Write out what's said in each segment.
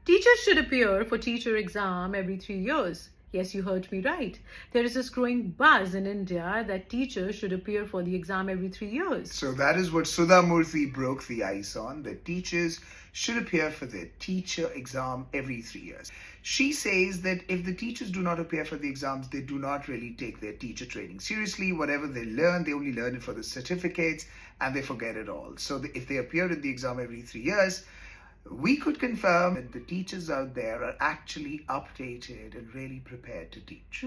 Teachers should appear for teacher exam every 3 years. Yes, you heard me right. There is this growing buzz in India that teachers should appear for the exam every 3 years. So that is what Sudha Murthy broke the ice on, that teachers should appear for the teacher exam every 3 years. She says that if the teachers do not appear for the exams, they do not really take their teacher training seriously. Whatever they learn, they only learn it for the certificates and they forget it all. So if they appear in the exam every 3 years, we could confirm that the teachers out there are actually updated and really prepared to teach.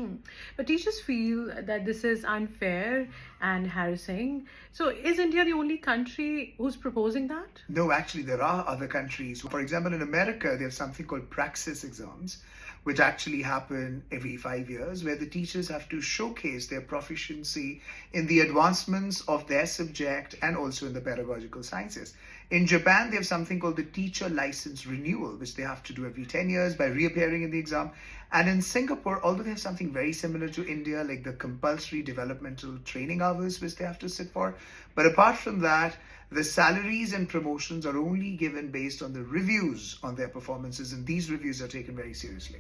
But teachers feel that this is unfair and harassing. So, is India the only country who's proposing that? No, actually, there are other countries. For example, in America, they have something called praxis exams, which actually happen every 5 years, where the teachers have to showcase their proficiency in the advancements of their subject and also in the pedagogical sciences. In Japan, they have something called the teacher license renewal, which they have to do every 10 years by reappearing in the exam. And in Singapore, although they have something very similar to India, like the compulsory developmental training hours, which they have to sit for. But apart from that, the salaries and promotions are only given based on the reviews on their performances, and these reviews are taken very seriously.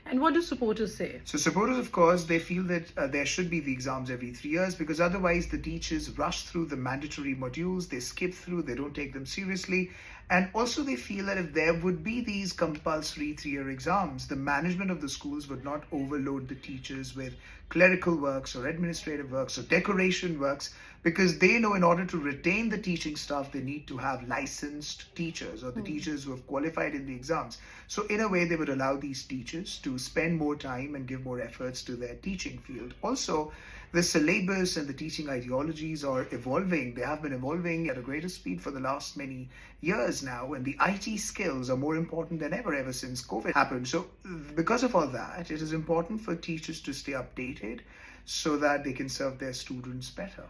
And what do supporters say? So supporters, of course, they feel that there should be the exams every 3 years, because otherwise the teachers rush through the mandatory modules, they skip through, they don't take them seriously. And also they feel that if there would be these compulsory 3-year exams, the management of the schools would not overload the teachers with clerical works or administrative works or decoration works, because they know in order to retain the teaching staff, they need to have licensed teachers or the teachers who have qualified in the exams. So in a way, they would allow these teachers to spend more time and give more efforts to their teaching field. Also, the syllabus and the teaching ideologies are evolving. They have been evolving at a greater speed for the last many years now, and the IT skills are more important than ever since COVID happened. So because of all that, it is important for teachers to stay updated so that they can serve their students better.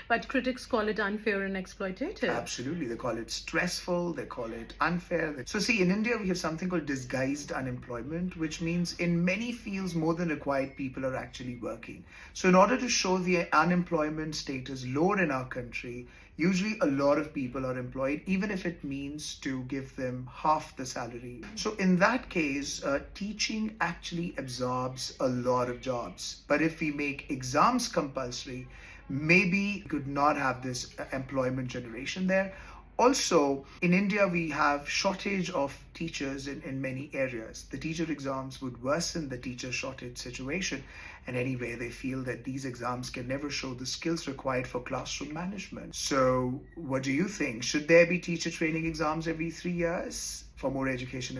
But critics call it unfair and exploitative. Absolutely. They call it stressful, they call it unfair. So see, in India, we have something called disguised unemployment, which means in many fields, more than required people are actually working. So in order to show the unemployment status lower in our country, usually a lot of people are employed, even if it means to give them half the salary. So in that case, teaching actually absorbs a lot of jobs. But if we make exams compulsory, maybe we could not have this employment generation there. Also, in India, we have shortage of teachers in many areas. The teacher exams would worsen the teacher shortage situation. And anyway, they feel that these exams can never show the skills required for classroom management. So what do you think? Should there be teacher training exams every 3 years for more education?